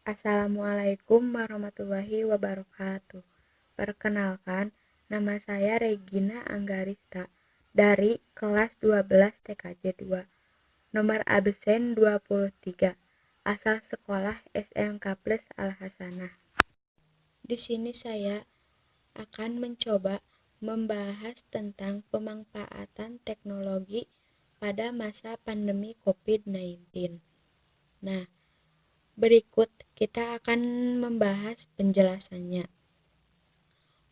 Assalamualaikum warahmatullahi wabarakatuh. Perkenalkan, nama saya Regina Anggarista dari kelas 12 TKJ 2, nomor absen 23, asal sekolah SMK Plus Al Hasanah. Di sini saya akan mencoba membahas tentang pemanfaatan teknologi pada masa pandemi COVID-19. Nah, berikut kita akan membahas penjelasannya.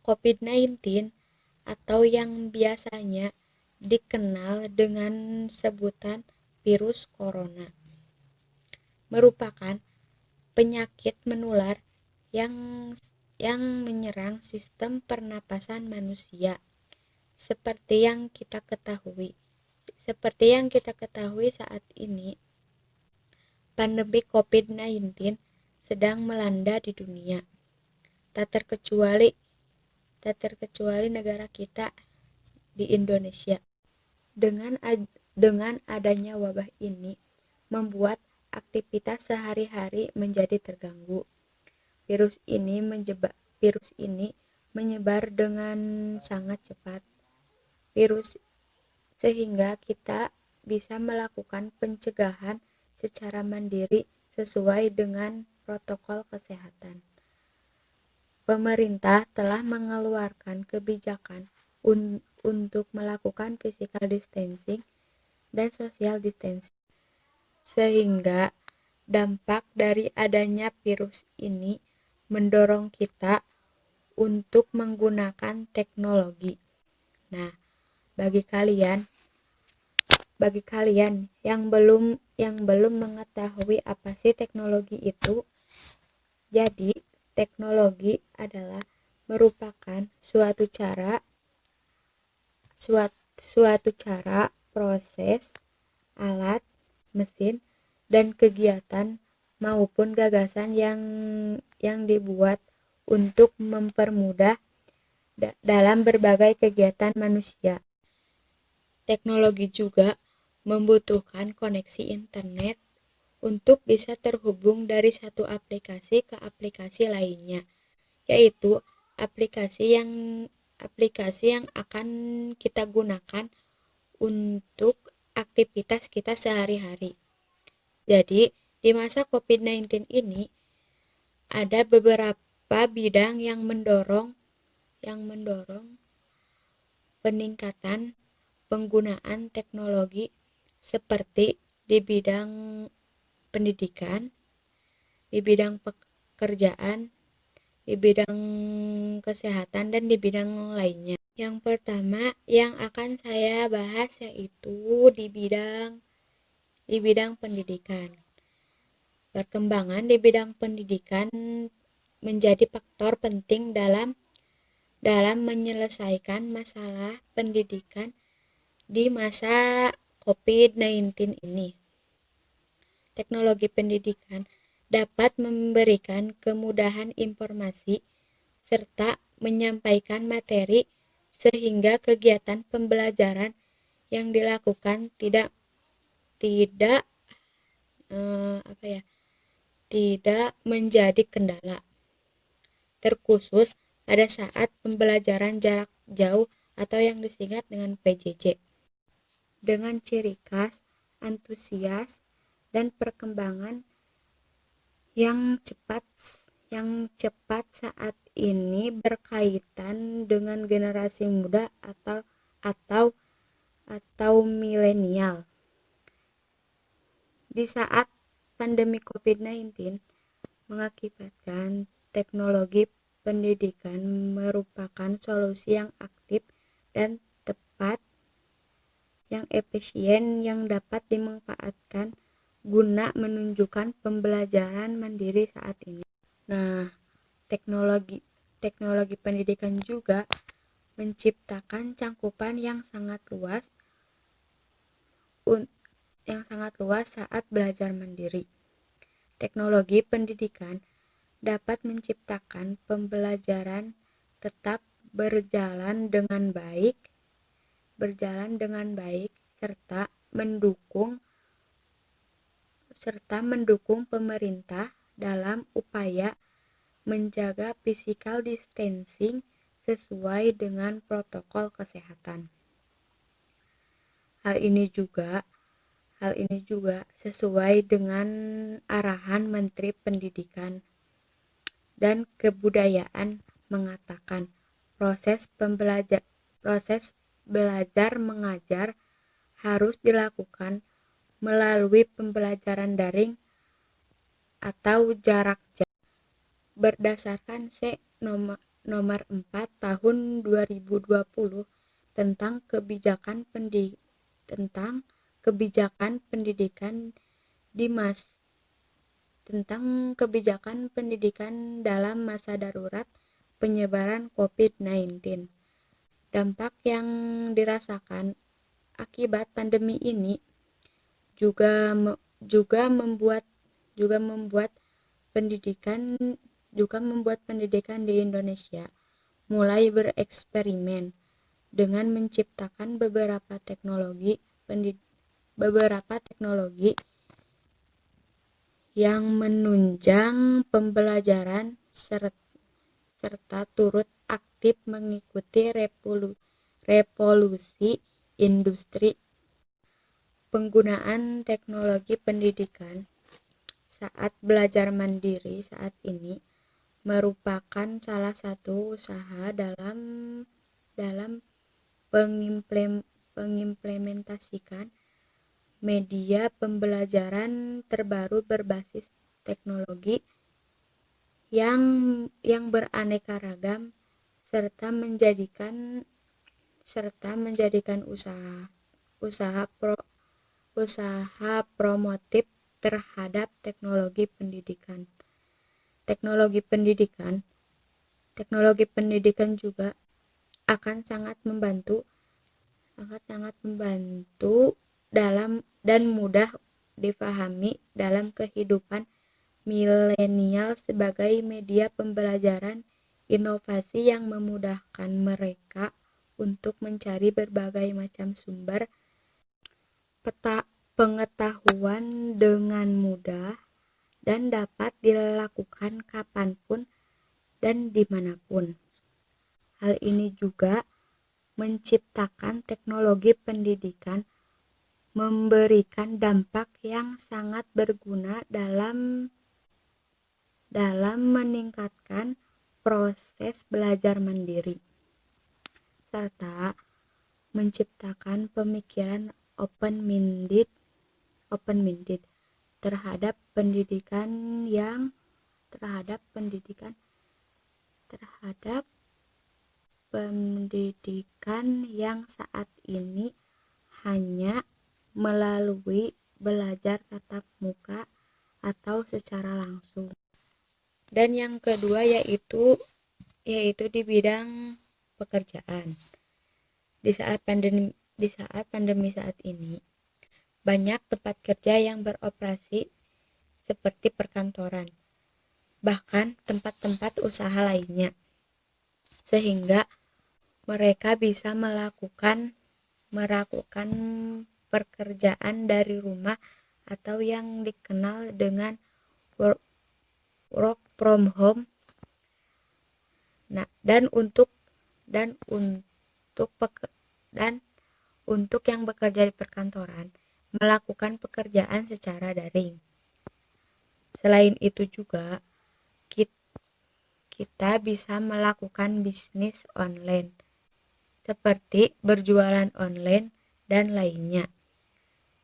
COVID-19 atau yang biasanya dikenal dengan sebutan virus corona merupakan penyakit menular yang menyerang sistem pernapasan manusia. Seperti yang kita ketahui saat ini, pandemi COVID-19 sedang melanda di dunia, tak terkecuali negara kita di Indonesia. Dengan adanya wabah ini membuat aktivitas sehari-hari menjadi terganggu. Virus ini menyebar dengan sangat cepat. Sehingga kita bisa melakukan pencegahan secara mandiri sesuai dengan protokol kesehatan. Pemerintah telah mengeluarkan kebijakan untuk melakukan physical distancing dan social distancing, sehingga dampak dari adanya virus ini mendorong kita untuk menggunakan teknologi. Nah, bagi kalian yang belum mengetahui apa sih teknologi itu, jadi teknologi adalah merupakan suatu cara, proses, alat, mesin, dan kegiatan maupun gagasan yang dibuat untuk mempermudah dalam berbagai kegiatan manusia. Teknologi juga membutuhkan koneksi internet untuk bisa terhubung dari satu aplikasi ke aplikasi lainnya, yaitu aplikasi yang akan kita gunakan untuk aktivitas kita sehari-hari. Jadi, di masa COVID-19 ini ada beberapa bidang yang mendorong peningkatan penggunaan teknologi, seperti di bidang pendidikan, di bidang pekerjaan, di bidang kesehatan, dan di bidang lainnya. Yang pertama yang akan saya bahas yaitu di bidang pendidikan. Perkembangan di bidang pendidikan menjadi faktor penting dalam menyelesaikan masalah pendidikan di masa COVID-19 ini. Teknologi pendidikan dapat memberikan kemudahan informasi serta menyampaikan materi, sehingga kegiatan pembelajaran yang dilakukan tidak menjadi kendala, terkhusus pada saat pembelajaran jarak jauh atau yang disingkat dengan PJJ. Dengan ciri khas, antusias, dan perkembangan yang cepat saat ini berkaitan dengan generasi muda atau milenial. Di saat pandemi COVID-19 mengakibatkan, teknologi pendidikan merupakan solusi yang aktif dan tepat, yang efisien, yang dapat dimanfaatkan guna menunjukkan pembelajaran mandiri saat ini. Nah, teknologi pendidikan juga menciptakan cakupan yang sangat luas saat belajar mandiri. Teknologi pendidikan dapat menciptakan pembelajaran tetap berjalan dengan baik serta mendukung pemerintah dalam upaya menjaga physical distancing sesuai dengan protokol kesehatan. Hal ini juga sesuai dengan arahan Menteri Pendidikan dan Kebudayaan mengatakan proses belajar mengajar harus dilakukan melalui pembelajaran daring atau jarak jauh berdasarkan nomor 4 tahun 2020 tentang kebijakan pendidikan dalam masa darurat penyebaran COVID-19. Dampak yang dirasakan akibat pandemi ini juga membuat pendidikan di Indonesia mulai bereksperimen dengan menciptakan beberapa teknologi yang menunjang pembelajaran serta turut aktif mengikuti revolusi industri. Penggunaan teknologi pendidikan saat belajar mandiri saat ini merupakan salah satu usaha dalam pengimplementasikan media pembelajaran terbaru berbasis teknologi yang beraneka ragam serta menjadikan usaha promotif terhadap teknologi pendidikan juga akan sangat membantu dalam dan mudah difahami dalam kehidupan milenial sebagai media pembelajaran inovasi yang memudahkan mereka untuk mencari berbagai macam sumber pengetahuan dengan mudah dan dapat dilakukan kapanpun dan dimanapun. Hal ini juga menciptakan teknologi pendidikan memberikan dampak yang sangat berguna dalam meningkatkan proses belajar mandiri serta menciptakan pemikiran open-minded terhadap pendidikan yang saat ini hanya melalui belajar tatap muka atau secara langsung. Dan yang kedua yaitu di bidang pekerjaan. Di saat pandemi saat ini, banyak tempat kerja yang beroperasi seperti perkantoran, bahkan tempat-tempat usaha lainnya, sehingga mereka bisa melakukan pekerjaan dari rumah atau yang dikenal dengan work from home. Nah, dan untuk yang bekerja di perkantoran melakukan pekerjaan secara daring. Selain itu juga kita bisa melakukan bisnis online seperti berjualan online dan lainnya,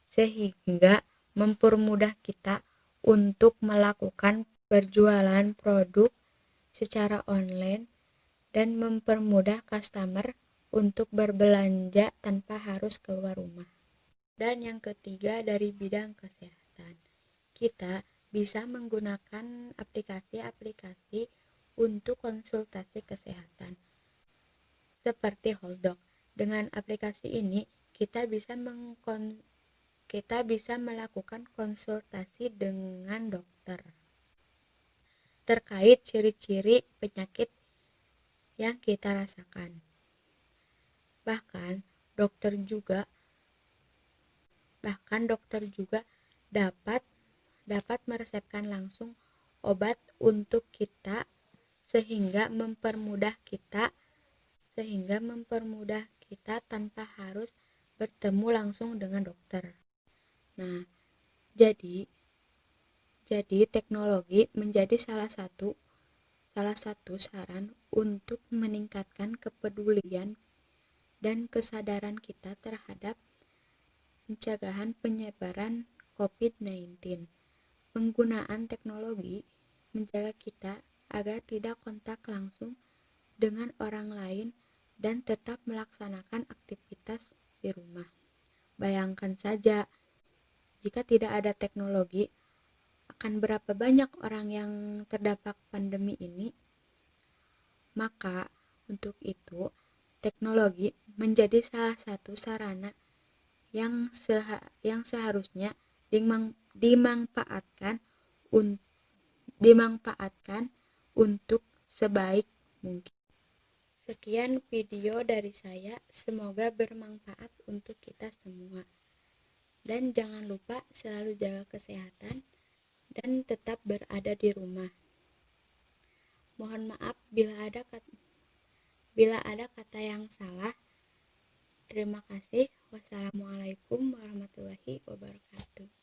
sehingga mempermudah kita untuk melakukan berjualan produk secara online dan mempermudah customer untuk berbelanja tanpa harus keluar rumah. Dan yang ketiga dari bidang kesehatan, kita bisa menggunakan aplikasi-aplikasi untuk konsultasi kesehatan seperti Halodoc. Dengan aplikasi ini kita bisa melakukan konsultasi dengan dokter terkait ciri-ciri penyakit yang kita rasakan. Bahkan dokter juga dapat meresepkan langsung obat untuk kita sehingga mempermudah kita tanpa harus bertemu langsung dengan dokter. Nah, jadi teknologi menjadi salah satu saran untuk meningkatkan kepedulian dan kesadaran kita terhadap pencegahan penyebaran COVID-19. Penggunaan teknologi menjaga kita agar tidak kontak langsung dengan orang lain dan tetap melaksanakan aktivitas di rumah. Bayangkan saja, jika tidak ada teknologi, akan berapa banyak orang yang terdampak pandemi ini? Maka, untuk itu, teknologi menjadi salah satu sarana yang seharusnya dimanfaatkan untuk sebaik mungkin. Sekian video dari saya, semoga bermanfaat untuk kita semua. Dan jangan lupa selalu jaga kesehatan dan tetap berada di rumah. Mohon maaf bila ada kata yang salah. Terima kasih. Wassalamualaikum warahmatullahi wabarakatuh.